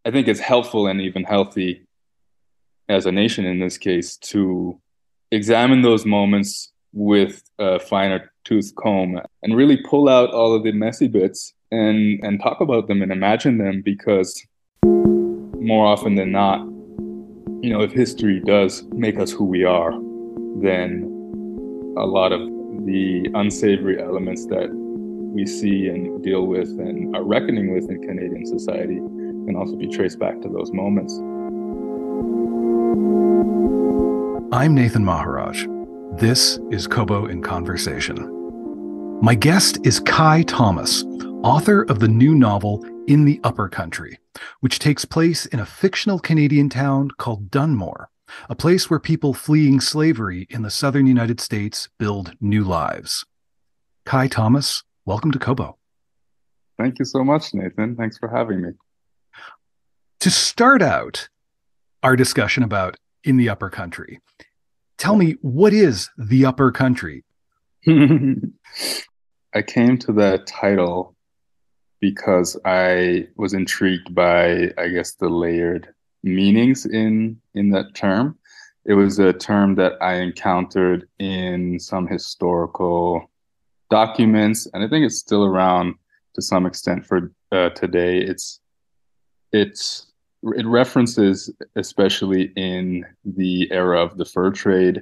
I think it's helpful and even healthy as a nation in this case to examine those moments with a finer tooth comb and really pull out all of the messy bits and talk about them and imagine them because more often than not, if history does make us who we are, then a lot of the unsavory elements that we see and deal with and are reckoning with in Canadian society can also be traced back to those moments. I'm Nathan Maharaj. This is Kobo in Conversation. My guest is Kai Thomas, author of the new novel In the Upper Country, which takes place in a fictional Canadian town called Dunmore, a place where people fleeing slavery in the southern United States build new lives. Kai Thomas, welcome to Kobo. Thank you so much, Nathan. Thanks for having me. To start out our discussion about In the Upper Country, tell me, what is the Upper Country? I came to that title because I was intrigued by, I guess, the layered meanings in that term. It was a term that I encountered in some historical documents, and I think it's still around to some extent for today. It references, especially in the era of the fur trade,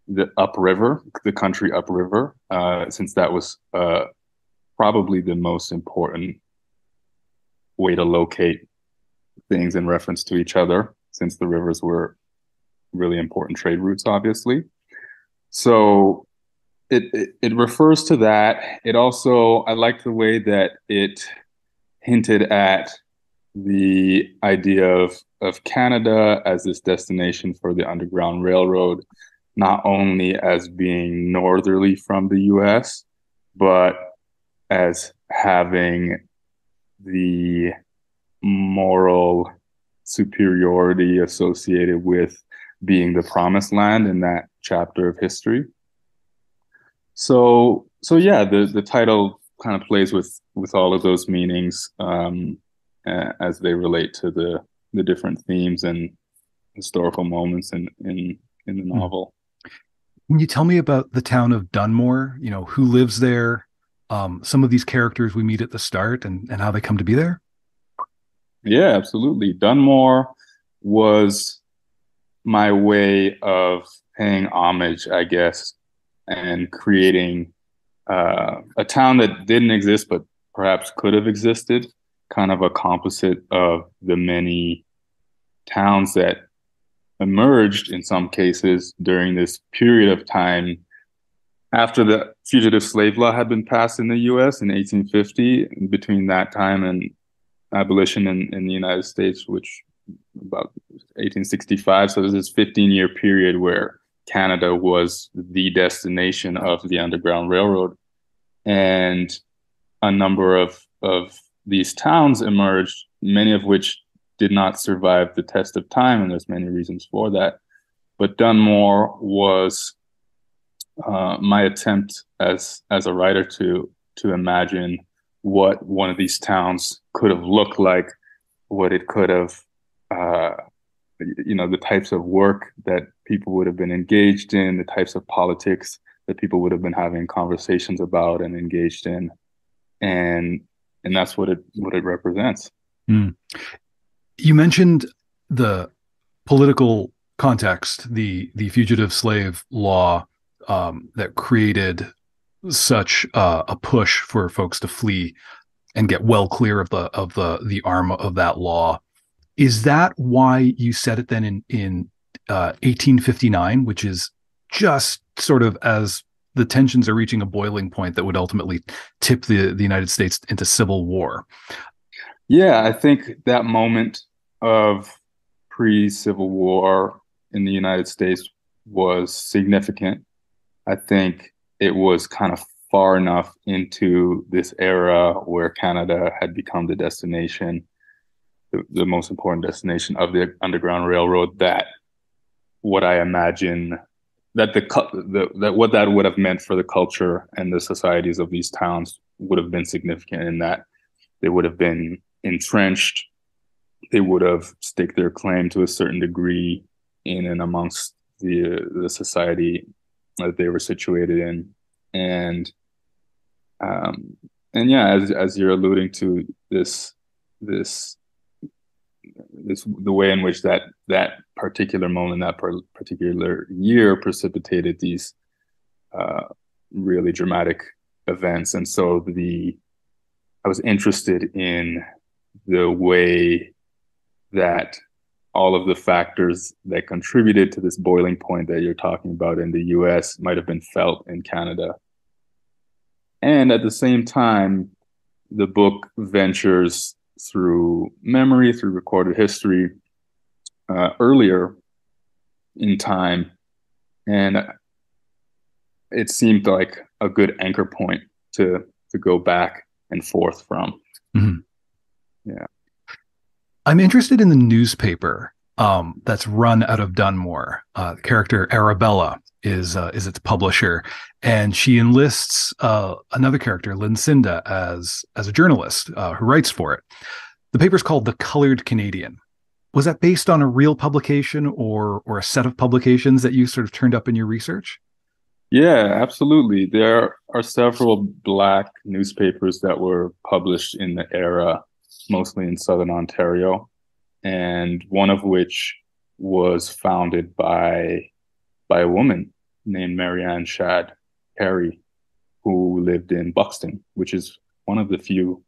the upriver, the country upriver, since that was probably the most important way to locate things in reference to each other, since the rivers were really important trade routes, obviously. So it refers to that. It also, I like the way that it hinted at the idea of Canada as this destination for the Underground Railroad, not only as being northerly from the US, but as having the moral superiority associated with being the promised land in that chapter of history. So yeah, the title kind of plays with all of those meanings as they relate to the different themes and historical moments in the novel. Can you tell me about the town of Dunmore? Who lives there? Some of these characters we meet at the start and how they come to be there? Yeah, absolutely. Dunmore was my way of paying homage, I guess, and creating a town that didn't exist, but perhaps could have existed, kind of a composite of the many towns that emerged in some cases during this period of time after the fugitive slave law had been passed in the US in 1850. Between that time and abolition in the United States, which about 1865. So there's this 15-year period where Canada was the destination of the Underground Railroad. And a number of these towns emerged, many of which did not survive the test of time, and there's many reasons for that. But Dunmore was my attempt as a writer to imagine what one of these towns could have looked like, what it could have, the types of work that people would have been engaged in, the types of politics that people would have been having conversations about and engaged in, and that's what it represents. Mm. You mentioned the political context, the fugitive slave law that created such a push for folks to flee and get well clear of the arm of that law. Is that why you set it then in 1859, which is just sort of as the tensions are reaching a boiling point that would ultimately tip the United States into civil war? Yeah, I think that moment of pre-Civil War in the United States was significant. I think it was kind of far enough into this era where Canada had become the destination, the most important destination of the Underground Railroad, that what I imagine that that what that would have meant for the culture and the societies of these towns would have been significant in that they would have been entrenched they would have staked their claim to a certain degree in and amongst the society that they were situated in. And um, and yeah, as you're alluding to, this the way in which that particular moment, that particular year, precipitated these uh, really dramatic events. And so the I was interested in the way that all of the factors that contributed to this boiling point that you're talking about in the US might have been felt in Canada. And at the same time, the book ventures through memory, through recorded history, earlier in time. And it seemed like a good anchor point to go back and forth from. Mhm. Yeah. I'm interested in the newspaper that's run out of Dunmore. The character Arabella is its publisher, and she enlists another character, Lincinda, as a journalist who writes for it. The paper's called The Colored Canadian. Was that based on a real publication or a set of publications that you sort of turned up in your research? Yeah, absolutely. There are several Black newspapers that were published in the era, mostly in Southern Ontario, and one of which was founded by a woman named Marianne Shadd Perry, who lived in Buxton, which is one of the few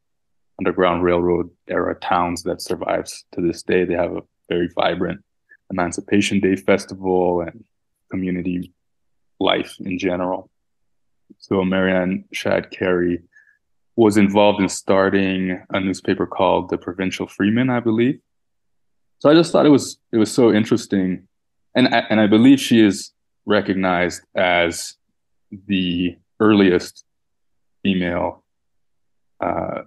Underground Railroad era towns that survives to this day. They have a very vibrant Emancipation Day festival and community life in general. So Marianne Shadd Carey was involved in starting a newspaper called the Provincial Freeman, I believe. So I just thought it was so interesting, and I believe she is recognized as the earliest female uh,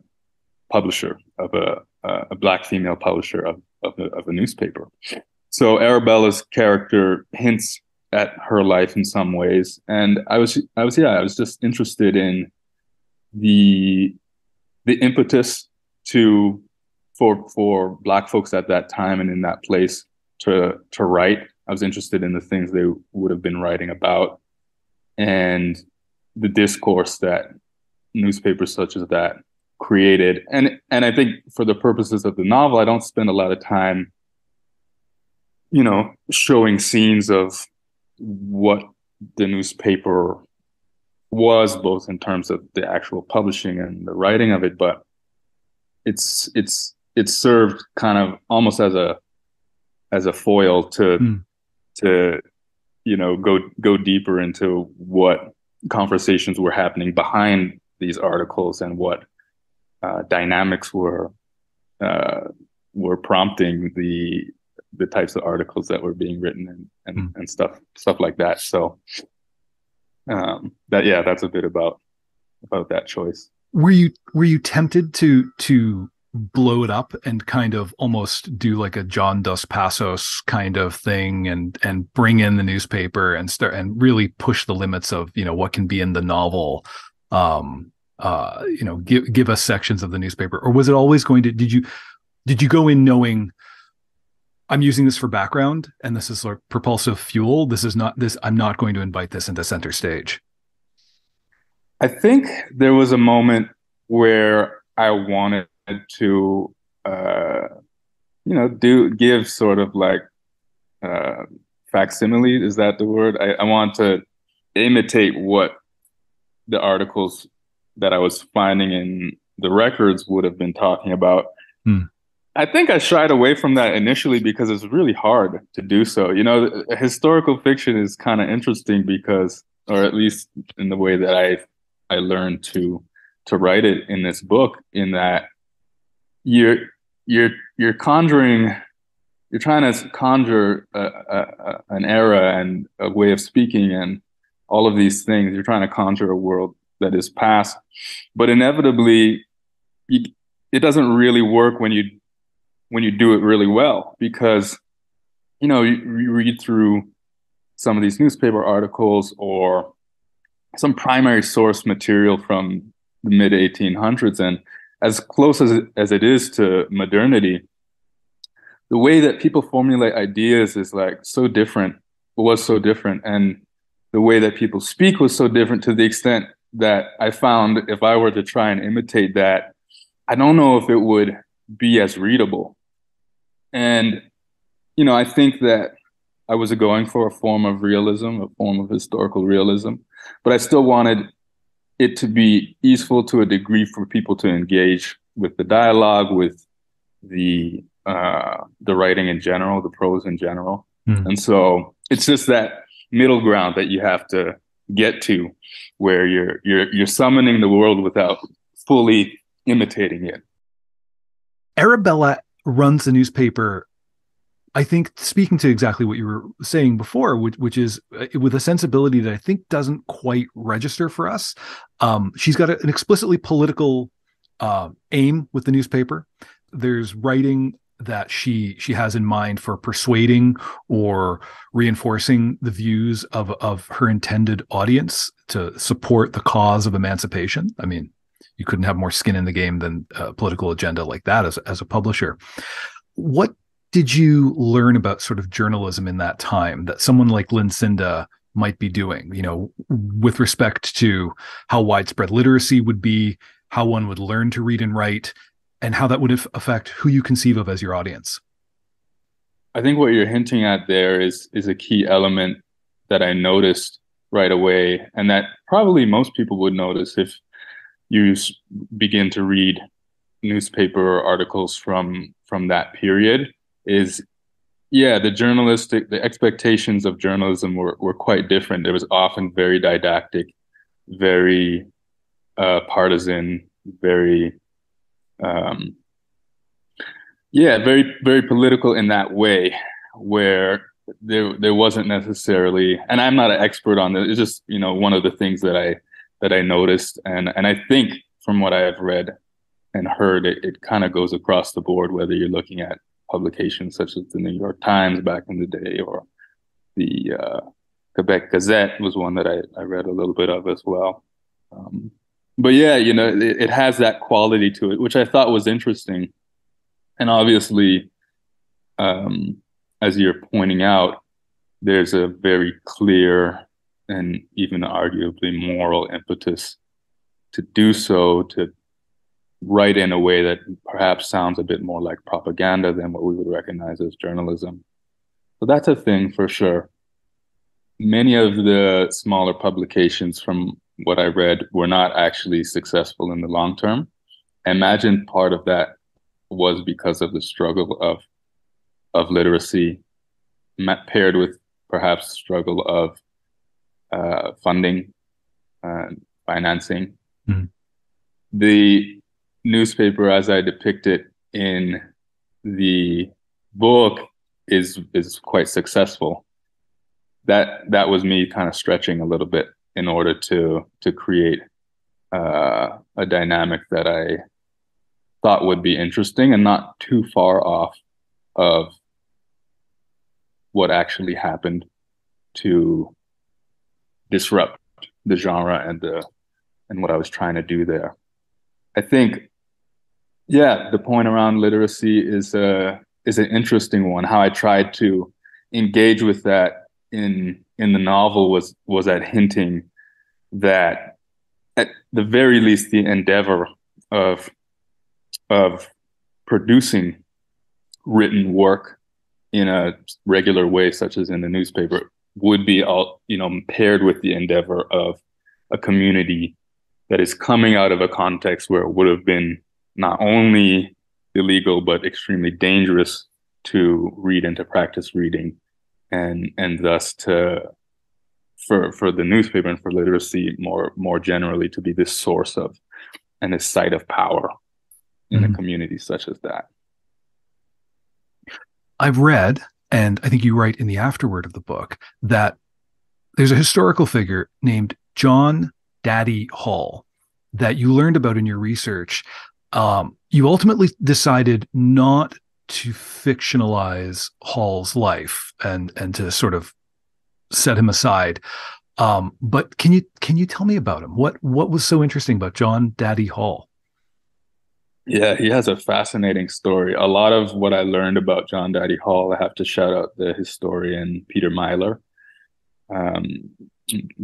publisher of a Black female publisher of a newspaper. So Arabella's character hints at her life in some ways, and I was just interested in the impetus to for Black folks at that time and in that place to write. I was interested in the things they would have been writing about and the discourse that newspapers such as that created. And I think for the purposes of the novel, I don't spend a lot of time, showing scenes of what the newspaper was, both in terms of the actual publishing and the writing of it, but it's served kind of almost as a foil Mm. to go deeper into what conversations were happening behind these articles and what dynamics uh, were prompting the types of articles that were being written and stuff like that. So that's a bit about that choice. Were you tempted to blow it up and kind of almost do like a John Dos Passos kind of thing and bring in the newspaper and start and really push the limits of what can be in the novel, give us sections of the newspaper? Or was it always going to, did you go in knowing I'm using this for background and this is like propulsive fuel, I'm not going to invite this into center stage? I think there was a moment where I wanted to, give sort of like uh, facsimile. Is that the word? I want to imitate what the articles that I was finding in the records would have been talking about. Hmm. I think I shied away from that initially because it's really hard to do so. Historical fiction is kind of interesting because, or at least in the way that I learned to write it in this book, in that you're you're conjuring, you're trying to conjure an era and a way of speaking and all of these things. You're trying to conjure a world that is past, but inevitably, it doesn't really work when you do it really well, because you read through some of these newspaper articles or some primary source material from the mid 1800s, and as close as it is to modernity, the way that people formulate ideas is like so different, was so different. And the way that people speak was so different to the extent that I found if I were to try and imitate that, I don't know if it would be as readable. And, I think that I was going for a form of realism, a form of historical realism, but I still wanted it to be easeful to a degree for people to engage with the dialogue, with the writing in general, the prose in general. Mm. And so it's just that middle ground that you have to get to where you're summoning the world without fully imitating it. Arabella runs the newspaper, I think, speaking to exactly what you were saying before, which is with a sensibility that I think doesn't quite register for us. She's got an explicitly political aim with the newspaper. There's writing that she has in mind for persuading or reinforcing the views of her intended audience to support the cause of emancipation. I mean, you couldn't have more skin in the game than a political agenda like that as a publisher. What did you learn about sort of journalism in that time that someone like Lucinda might be doing, with respect to how widespread literacy would be, how one would learn to read and write, and how that would affect who you conceive of as your audience? I think what you're hinting at there is a key element that I noticed right away, and that probably most people would notice if you begin to read newspaper articles from that period. Is the expectations of journalism were quite different. It was often very didactic, very partisan, very very, very political in that way, where there wasn't necessarily, and I'm not an expert on this, it's just, one of the things that I noticed. And I think from what I have read and heard, it kind of goes across the board, whether you're looking at publications such as the New York Times back in the day, or the Quebec Gazette was one that I read a little bit of as well. But yeah, it has that quality to it, which I thought was interesting. And obviously, as you're pointing out, there's a very clear and even arguably moral impetus to do so, to write in a way that perhaps sounds a bit more like propaganda than what we would recognize as journalism. So that's a thing for sure. Many of the smaller publications, from what I read, were not actually successful in the long term. I imagine part of that was because of the struggle of literacy, paired with perhaps struggle of funding and financing. Mm-hmm. The newspaper, as I depict it in the book, is quite successful. That was me kind of stretching a little bit in order to create a dynamic that I thought would be interesting and not too far off of what actually happened to disrupt the genre and what I was trying to do there. I think, the point around literacy is an interesting one. How I tried to engage with that in the novel was at hinting that at the very least the endeavor of producing written work in a regular way, such as in the newspaper, would be paired with the endeavor of a community that is coming out of a context where it would have been not only illegal but extremely dangerous to read and to practice reading, and thus for the newspaper and for literacy more generally to be this source of and this site of power in a community such as that. I've read, and I think you write in the afterword of the book, that there's a historical figure named John Daddy Hall that you learned about in your research. You ultimately decided not to fictionalize Hall's life and to sort of set him aside. But can you tell me about him? What was so interesting about John Daddy Hall? Yeah, he has a fascinating story. A lot of what I learned about John Daddy Hall, I have to shout out the historian Peter Myler, um,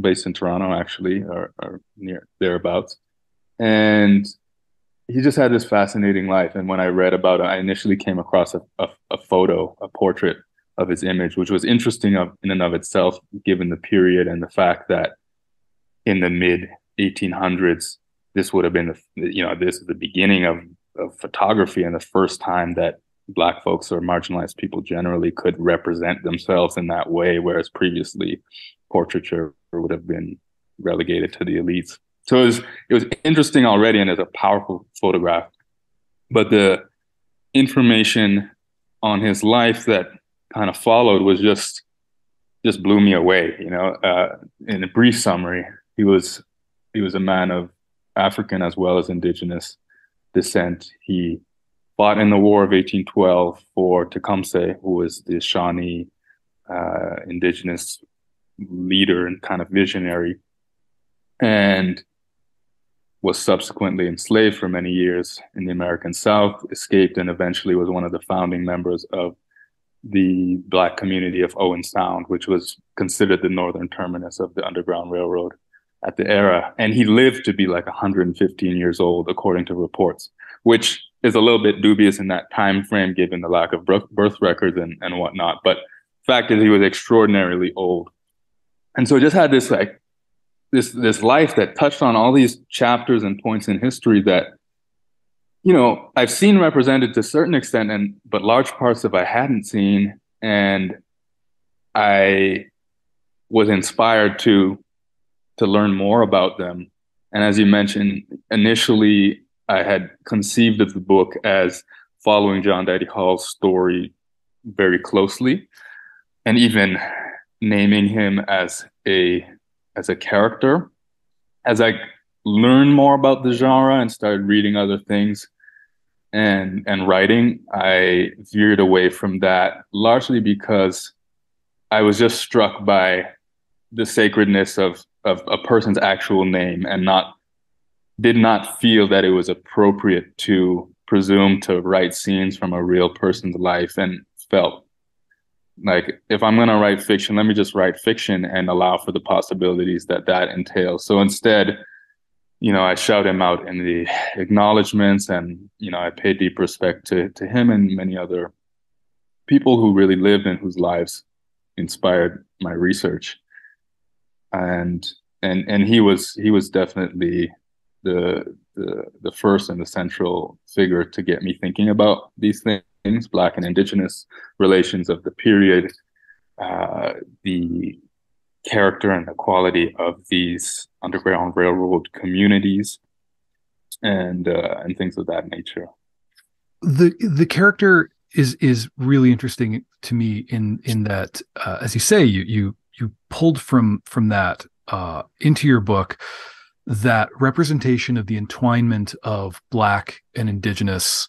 based in Toronto, actually, or near thereabouts. And he just had this fascinating life. And when I read about it, I initially came across a photo, a portrait of his image, which was interesting in and of itself, given the period and the fact that in the mid 1800s, this would have been this is the beginning of photography and the first time that Black folks or marginalized people generally could represent themselves in that way, whereas previously portraiture would have been relegated to the elites. So it was interesting already, and it's a powerful photograph. But the information on his life that kind of followed was just blew me away. In a brief summary, he was he was a man of African as well as indigenous descent. He fought in the War of 1812 for Tecumseh, who was the Shawnee indigenous leader and kind of visionary, and was subsequently enslaved for many years in the American South, escaped, and eventually was one of the founding members of the Black community of Owen Sound, which was considered the northern terminus of the Underground Railroad at the era. And he lived to be like 115 years old, according to reports, which is a little bit dubious in that time frame, given the lack of birth records and whatnot. But fact is, he was extraordinarily old, and so just had this like this life that touched on all these chapters and points in history that I've seen represented to a certain extent, and but large parts of I hadn't seen, and I was inspired to learn more about them. And as you mentioned, initially I had conceived of the book as following John Daddy Hall's story very closely, and even naming him as a character. As I learned more about the genre and started reading other things and writing, I veered away from that largely because I was just struck by the sacredness of a person's actual name and not did not feel that it was appropriate to presume to write scenes from a real person's life, and felt like if I'm going to write fiction, let me just write fiction and allow for the possibilities that that entails. So instead, I shout him out in the acknowledgments, and I pay deep respect to him and many other people who really lived and whose lives inspired my research. And he was definitely the first and the central figure to get me thinking about these things, Black and Indigenous relations of the period, the character and the quality of these Underground Railroad communities, and things of that nature. The character is really interesting to me in that, as you say, you pulled from that into your book, that representation of the entwinement of Black and Indigenous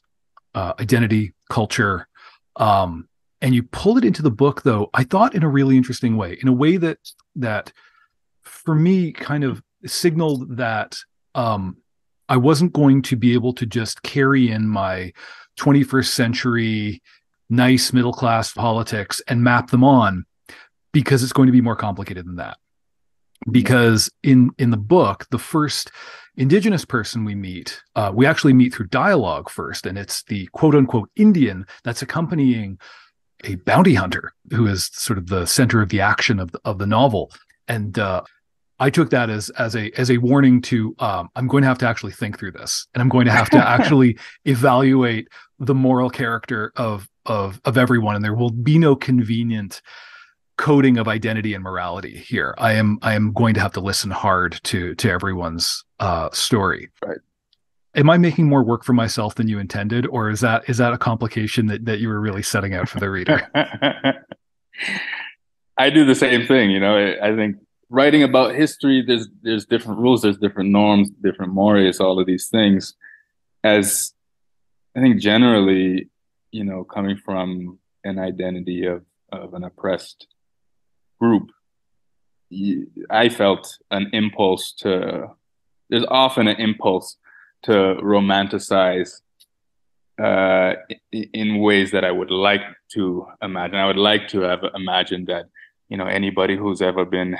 identity, culture, and you pulled it into the book, though I thought in a really interesting way, in a way that for me kind of signaled that I wasn't going to be able to just carry in my 21st century nice middle class politics and map them on, because it's going to be more complicated than that. Because in the book, the first Indigenous person we actually meet through dialogue first, and it's the quote unquote Indian that's accompanying a bounty hunter who is sort of the center of the action of the novel. And I took that as a warning to I'm going to have to actually think through this, and I'm going to have to actually evaluate the moral character of everyone, and there will be no convenient coding of identity and morality here. I am going to have to listen hard to everyone's story. Right. Am I making more work for myself than you intended, or is that a complication that you were really setting out for the reader? I do the same thing. I think writing about history, there's different rules, there's different norms, different mores, all of these things. As I think generally, coming from an identity of an oppressed group, I felt there's often an impulse to romanticize in ways that I would like to imagine. I would like to have imagined that, anybody who's ever been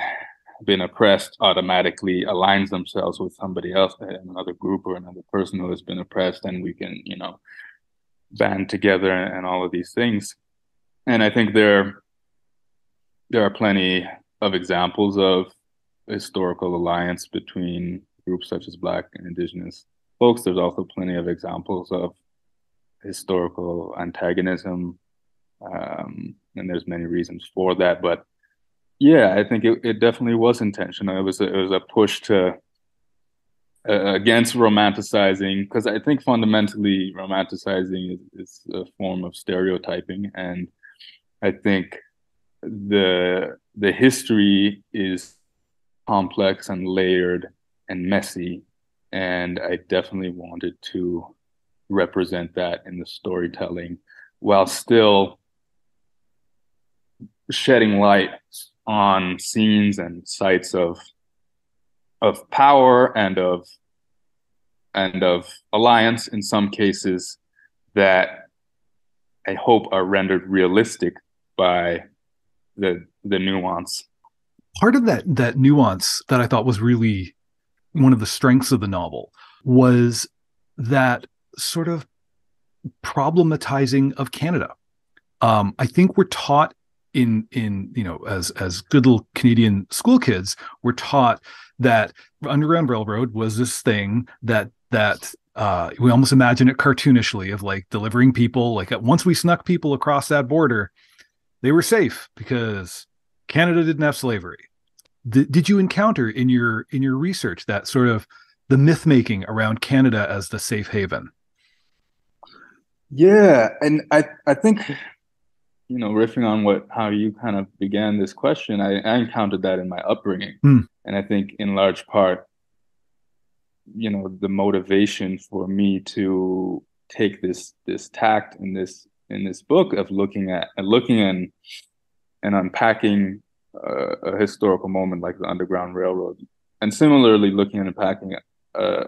oppressed automatically aligns themselves with somebody else, another group or another person who has been oppressed, and we can, band together and all of these things. And I think there are plenty of examples of historical alliance between groups such as Black and Indigenous folks. There's also plenty of examples of historical antagonism, and there's many reasons for that. But yeah, I think it definitely was intentional. It was a push to against romanticizing, because I think fundamentally romanticizing is a form of stereotyping, and I think the history is complex and layered and messy, and I definitely wanted to represent that in the storytelling while still shedding light on scenes and sites of power and of alliance in some cases that I hope are rendered realistic by the nuance. Part of that nuance that I thought was really one of the strengths of the novel was that sort of problematizing of Canada. I think we're taught in as good little Canadian school kids, we're taught that Underground Railroad was this thing that we almost imagine it cartoonishly of like delivering people. Like once we snuck people across that border, they were safe because Canada didn't have slavery. Did you encounter in your research that sort of the myth making around Canada as the safe haven? Yeah, and I think, riffing on how you kind of began this question, I encountered that in my upbringing. Hmm. And I think in large part, the motivation for me to take this tact in this book of looking and unpacking a historical moment like the Underground Railroad, and similarly looking and unpacking a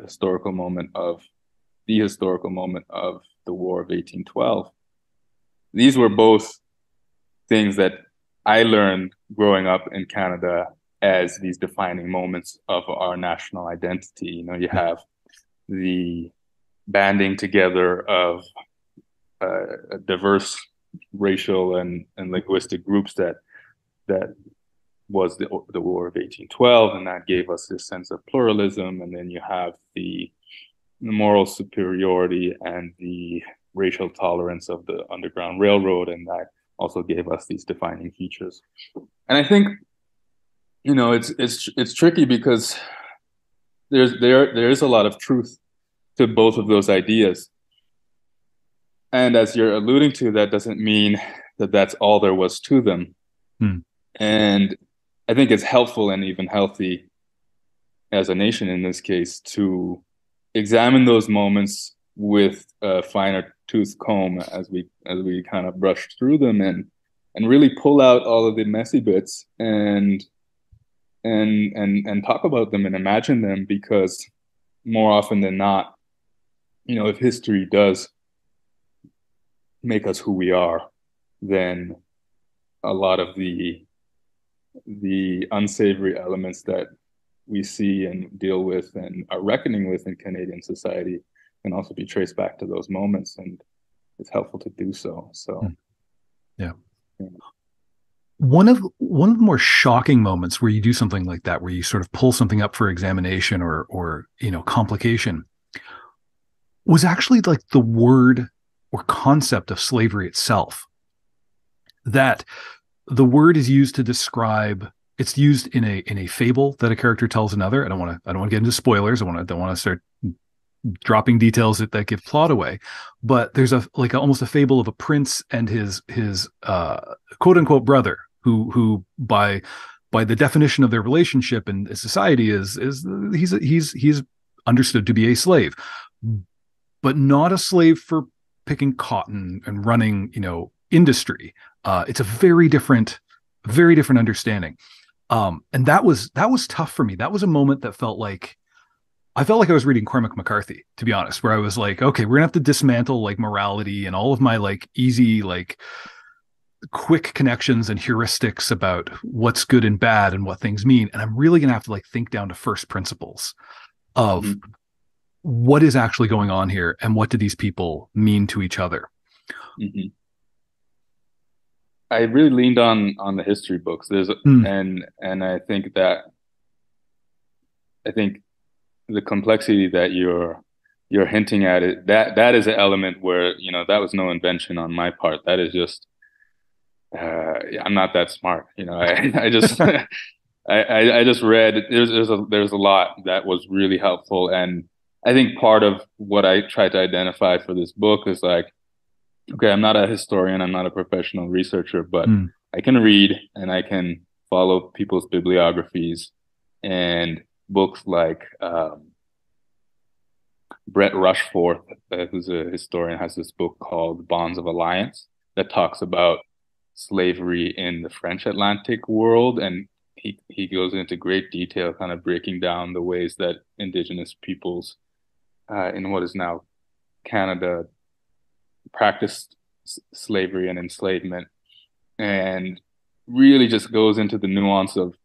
historical moment of the historical moment of the War of 1812. These were both things that I learned growing up in Canada as these defining moments of our national identity. You have the banding together of diverse racial and linguistic groups that was the War of 1812, and that gave us this sense of pluralism. And then you have the moral superiority and the racial tolerance of the Underground Railroad, and that also gave us these defining features. And I think, it's tricky because there is a lot of truth to both of those ideas. And as you're alluding to, that doesn't mean that that's all there was to them. Hmm. And I think it's helpful and even healthy as a nation in this case to examine those moments with a finer tooth comb as we kind of brush through them, and really pull out all of the messy bits and talk about them and imagine them, because more often than not, if history does make us who we are, then a lot of the unsavory elements that we see and deal with and are reckoning with in Canadian society can also be traced back to those moments, and it's helpful to do so. So, yeah. One of the more shocking moments where you do something like that, where you sort of pull something up for examination or complication, was actually like the word or concept of slavery itself. That the word is used to describe. It's used in a fable that a character tells another. I don't want to get into spoilers. Don't want to start dropping details that give plot away. But there's almost a fable of a prince and his quote unquote brother who by the definition of their relationship in society is he's understood to be a slave, but not a slave for picking cotton and running industry. It's a very different understanding. And that was tough for me. That was a moment that felt like I felt like I was reading Cormac McCarthy, to be honest, where I was like, okay, we're gonna have to dismantle like morality and all of my like easy, like quick connections and heuristics about what's good and bad and what things mean. And I'm really gonna have to like think down to first principles of Hmm. what is actually going on here and what do these people mean to each other. Hmm. I really leaned on the history books. Mm, And I think the complexity that you're hinting at it, that is an element where, that was no invention on my part. That is just I'm not that smart. I just I just read there's a lot that was really helpful. And I think part of what I tried to identify for this book is like, okay, I'm not a historian, I'm not a professional researcher, but mm. I can read and I can follow people's bibliographies, and books like Brett Rushforth, who's a historian, has this book called Bonds of Alliance that talks about slavery in the French Atlantic world. And he goes into great detail, kind of breaking down the ways that indigenous peoples in what is now Canada practiced slavery and enslavement, and really just goes into the nuance of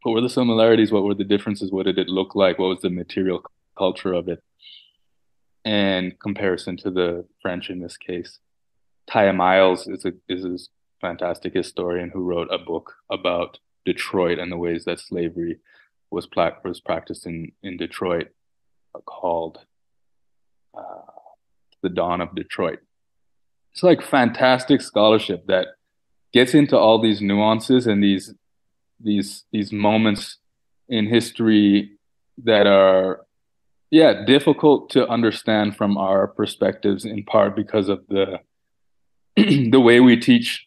what were the similarities, what were the differences, what did it look like, what was the material culture of it, and comparison to the French in this case. Taya Miles is a fantastic historian who wrote a book about Detroit and the ways that slavery was practiced in Detroit, called uh, The Dawn of Detroit. It's like fantastic scholarship that gets into all these nuances and these moments in history that are, yeah, difficult to understand from our perspectives, in part because of the the way we teach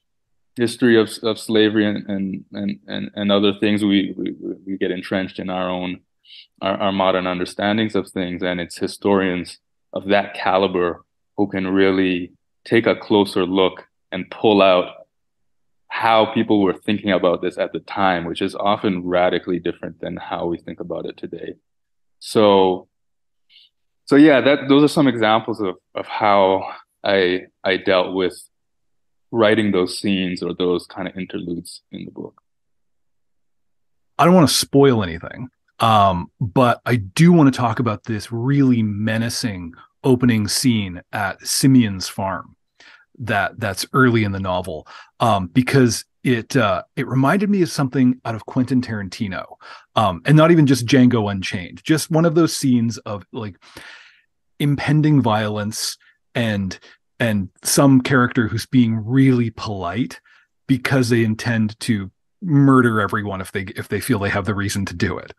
history of slavery and other things. We get entrenched in our own our modern understandings of things, and it's historians of that caliber who can really take a closer look and pull out how people were thinking about this at the time, which is often radically different than how we think about it today. So, so yeah, that those are some examples of how I dealt with writing those scenes or those kind of interludes in the book. I don't want to spoil anything, but I do want to talk about this really menacing opening scene at Simeon's farm that's early in the novel, because it reminded me of something out of Quentin Tarantino, and not even just Django Unchained, just one of those scenes of like impending violence and some character who's being really polite because they intend to murder everyone if they feel they have the reason to do it.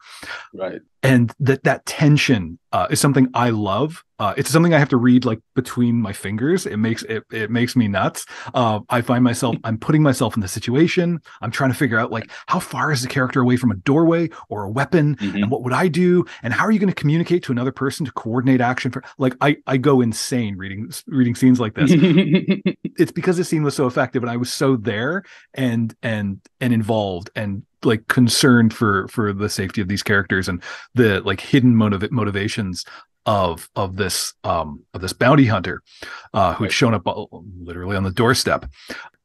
Right. And that tension is something I love. It's something I have to read like between my fingers. It makes me nuts. I find myself I'm putting myself in the situation. I'm trying to figure out like how far is the character away from a doorway or a weapon, and Hmm. what would I do, and how are you going to communicate to another person to coordinate action for like I go insane reading scenes like this. It's because the scene was so effective and I was so there and involved and like concerned for the safety of these characters and the like hidden motivations of this bounty hunter who'd Right. shown up literally on the doorstep.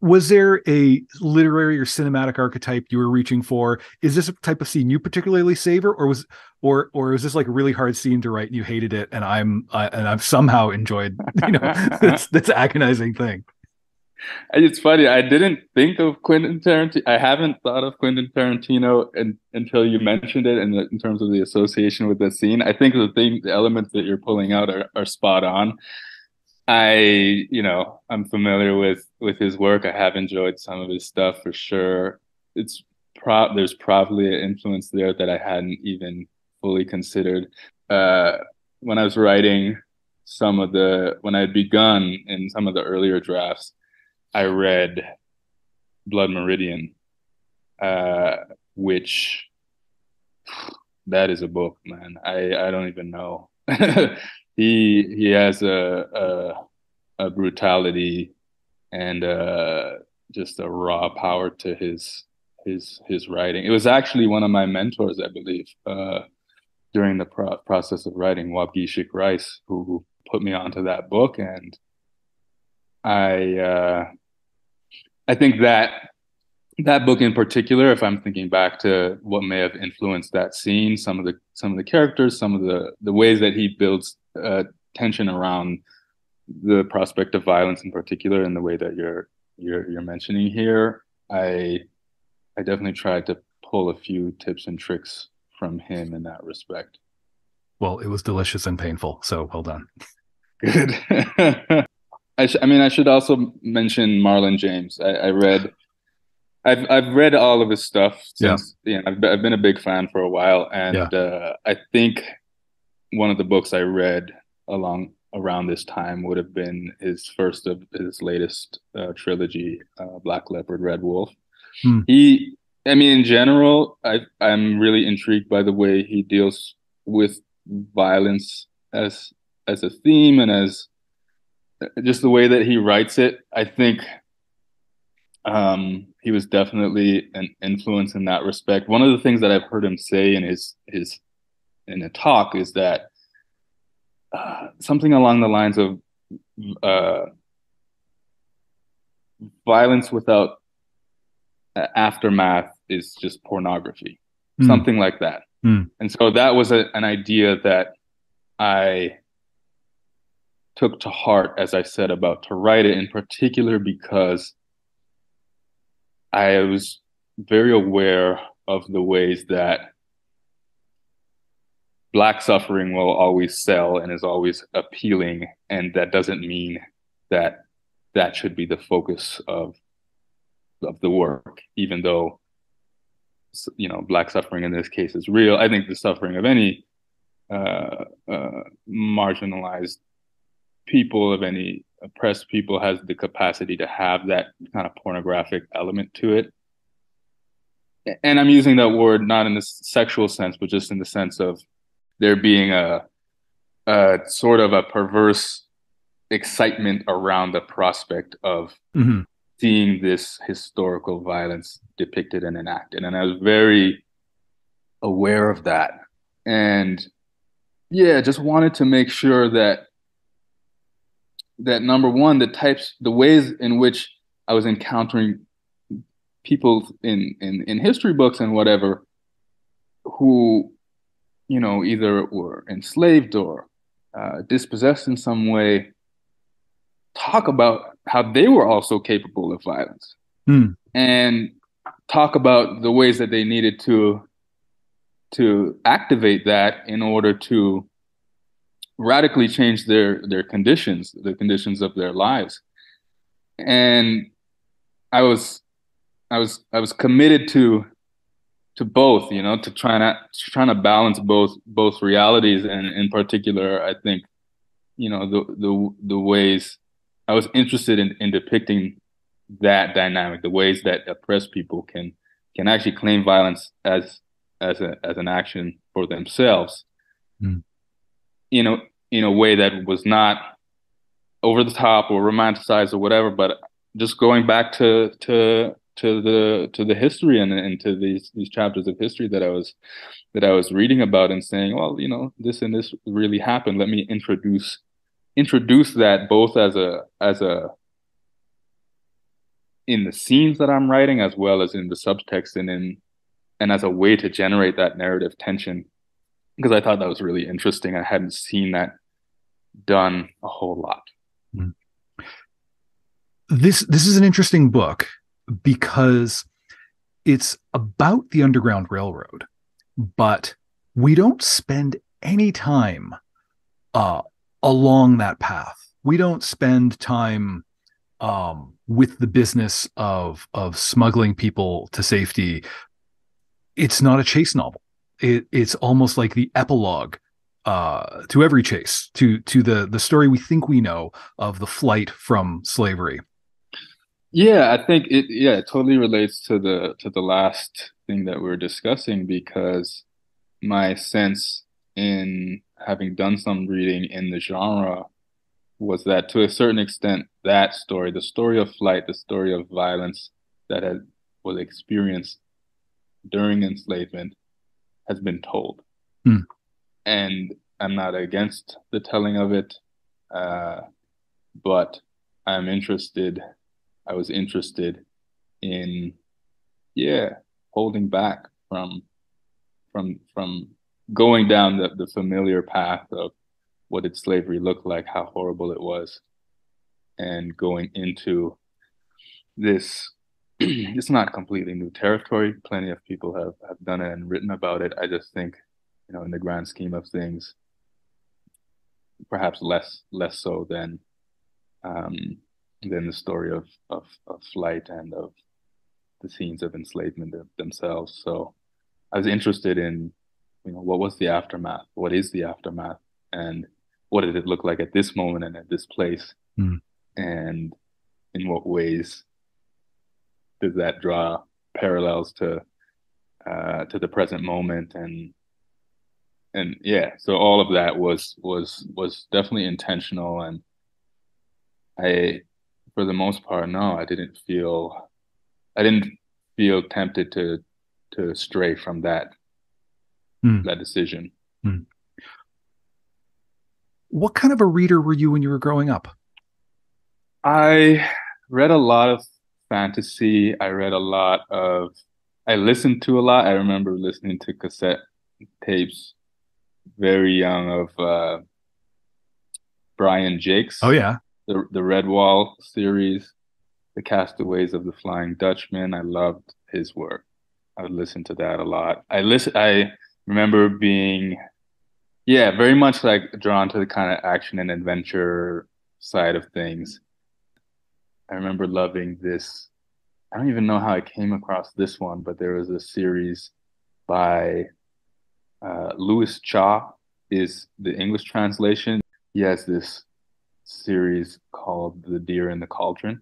Was there a literary or cinematic archetype you were reaching for? Is this a type of scene you particularly savor, or is this like a really hard scene to write and you hated it, and I've somehow enjoyed this agonizing thing? It's funny. I didn't think of Quentin Tarantino. I haven't thought of Quentin Tarantino until you mentioned it, in terms of the association with the scene. I think the elements that you're pulling out are spot on. I'm familiar with his work. I have enjoyed some of his stuff for sure. There's probably an influence there that I hadn't even fully considered. Uh, when I was writing when I had begun in some of the earlier drafts, I read Blood Meridian, uh, which that is a book, man. I don't even know. He has a brutality and just a raw power to his writing. It was actually one of my mentors, I believe, during the process of writing, Wabgishik Rice, who put me onto that book, and I I think that that book in particular, if I'm thinking back to what may have influenced that scene, some of the characters, some of the ways that he builds tension around the prospect of violence in particular, and the way that you're mentioning here, I definitely tried to pull a few tips and tricks from him in that respect. Well, it was delicious and painful. So well done. Good. I mean, I should also mention Marlon James. I've read all of his stuff Yeah. since, I've been a big fan for a while, Yeah. and I think one of the books I read along around this time would have been his first of his latest trilogy, Black Leopard, Red Wolf. Hmm. I mean, in general, I'm really intrigued by the way he deals with violence as a theme and as just the way that he writes it. I think he was definitely an influence in that respect. One of the things that I've heard him say in his in a talk is that something along the lines of uh, violence without aftermath is just pornography, Hmm. something like that. Hmm. And so that was an idea that I took to heart as I set about to write it, in particular because I was very aware of the ways that Black suffering will always sell and is always appealing. And that doesn't mean that that should be the focus of the work, even though, Black suffering in this case is real. I think the suffering of any marginalized people, of any oppressed people, has the capacity to have that kind of pornographic element to it. And I'm using that word not in the sexual sense, but just in the sense of there being a sort of a perverse excitement around the prospect of Hmm. seeing this historical violence depicted and enacted. And I was very aware of that. And yeah, just wanted to make sure that number one, the ways in which I was encountering people in history books and whatever, who, either were enslaved or dispossessed in some way, talk about how they were also capable of violence, Hmm. and talk about the ways that they needed to activate that in order to radically change their conditions, the conditions of their lives. And I was I was committed to both, trying to balance both realities, and in particular, I think, the ways I was interested in depicting that dynamic, the ways that oppressed people can actually claim violence as an action for themselves, Hmm. you know, in a way that was not over the top or romanticized or whatever, but just going back to the history, and to these chapters of history that I was reading about, and saying, well, this and this really happened. Let me introduce that, both as a in the scenes that I'm writing, as well as in the subtext, and as a way to generate that narrative tension, because I thought that was really interesting. I hadn't seen that done a whole lot. Hmm. This is an interesting book because it's about the Underground Railroad, but we don't spend any time uh, along that path. We don't spend time with the business of smuggling people to safety. It's not a chase novel. It's almost like the epilogue to every chase, to the story we think we know of the flight from slavery. Yeah, I think it totally relates to the last thing that we are discussing, because my sense, in having done some reading in the genre, was that, to a certain extent, that story, the story of flight, the story of violence that was experienced during enslavement, has been told. Hmm. and I'm not against the telling of it, uh, but I'm interested. I was interested in, yeah, holding back from going down the familiar path of what did slavery look like, how horrible it was, and going into this. It's not completely new territory. Plenty of people have done it and written about it. I just think, in the grand scheme of things, perhaps less so um, than the story of flight and of the scenes of enslavement themselves. So I was interested in, what was the aftermath? What is the aftermath? And what did it look like at this moment and at this place? Mm. And in what ways does that draw parallels to the present moment? And yeah, so all of that was definitely intentional. And I, for the most part, no, I didn't feel tempted to stray from Mm. that decision. Mm. What kind of a reader were you when you were growing up? I read a lot of fantasy. I listened to a lot. I remember listening to cassette tapes very young of Brian Oh Jakes, yeah. the Redwall series, The Castaways of the Flying Dutchman. I loved his work. I would listen to that a lot. I remember being, yeah, very much like drawn to the kind of action and adventure side of things. I remember loving this. I don't even know how I came across this one, but there was a series by Louis Cha is the English translation. He has this series called The Deer in the Cauldron.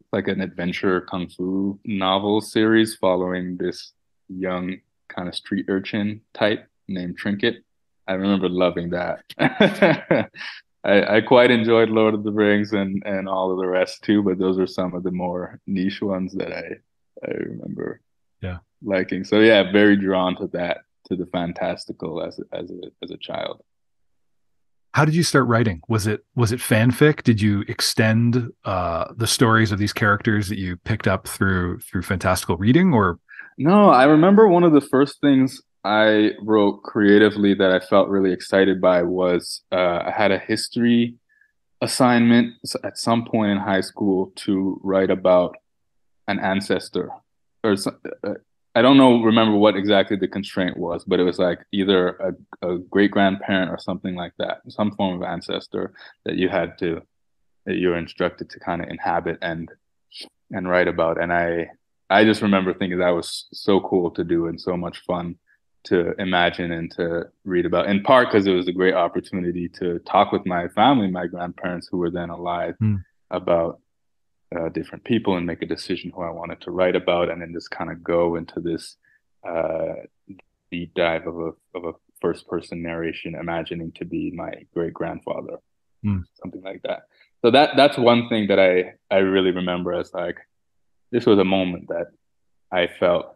It's like an adventure kung fu novel series following this young kind of street urchin type named Trinket. I remember loving that. I quite enjoyed Lord of the Rings and all of the rest too, but those are some of the more niche ones that I remember Yeah. liking. So yeah, very drawn to that, to the fantastical as a child. How did you start writing? Was it fanfic? Did you extend the stories of these characters that you picked up through fantastical reading, or No, I remember one of the first things I wrote creatively that I felt really excited by was I had a history assignment at some point in high school to write about an ancestor or I don't remember what exactly the constraint was, but it was like either a great grandparent or something like that, some form of ancestor that that you were instructed to kind of inhabit and write about. And I just remember thinking that was so cool to do and so much fun to imagine and to read about. In part because it was a great opportunity to talk with my family, my grandparents who were then alive, hmm. about different people and make a decision who I wanted to write about, and then just kind of go into this uh, deep dive of a first person narration, imagining to be my great grandfather, Hmm. something like that. So that's one thing that I really remember as like this was a moment that I felt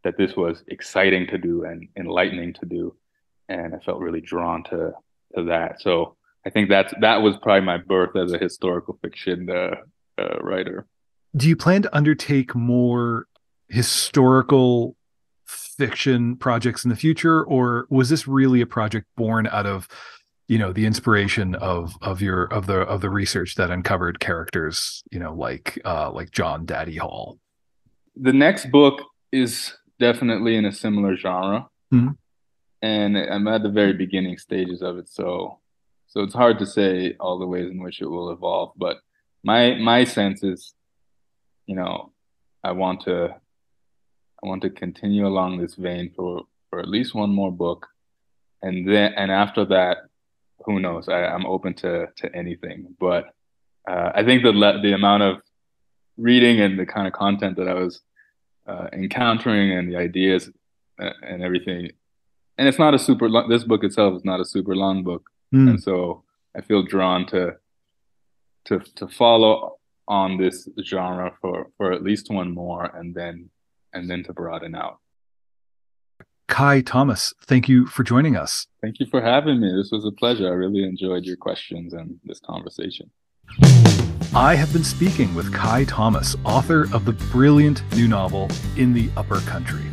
that this was exciting to do and enlightening to do, and I felt really drawn to that. So I think that was probably my birth as a historical fiction writer. Do you plan to undertake more historical fiction projects in the future, or was this really a project born out of, the inspiration of the research that uncovered characters, like John Daddy Hall? The next book is definitely in a similar genre, Mhm. and I'm at the very beginning stages of it, so it's hard to say all the ways in which it will evolve. But my sense is, you know, I want to I want to continue along this vein for at least one more book, and after that, who knows? I'm open to anything, but I think the amount of reading and the kind of content that I was encountering and the ideas and everything. And it's not a super long, this book itself is not a super long book. Mm. And so I feel drawn to follow on this genre for at least one more and then to broaden out. Kai Thomas, thank you for joining us. Thank you for having me. This was a pleasure. I really enjoyed your questions and this conversation. I have been speaking with Kai Thomas, author of the brilliant new novel, In the Upper Country.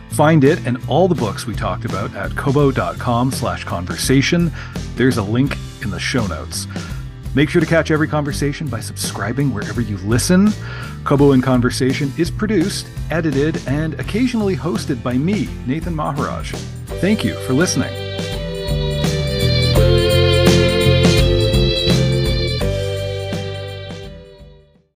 Find it and all the books we talked about at kobo.com/conversation. There's a link in the show notes. Make sure to catch every conversation by subscribing wherever you listen. Kobo in Conversation is produced, edited, and occasionally hosted by me, Nathan Maharaj. Thank you for listening.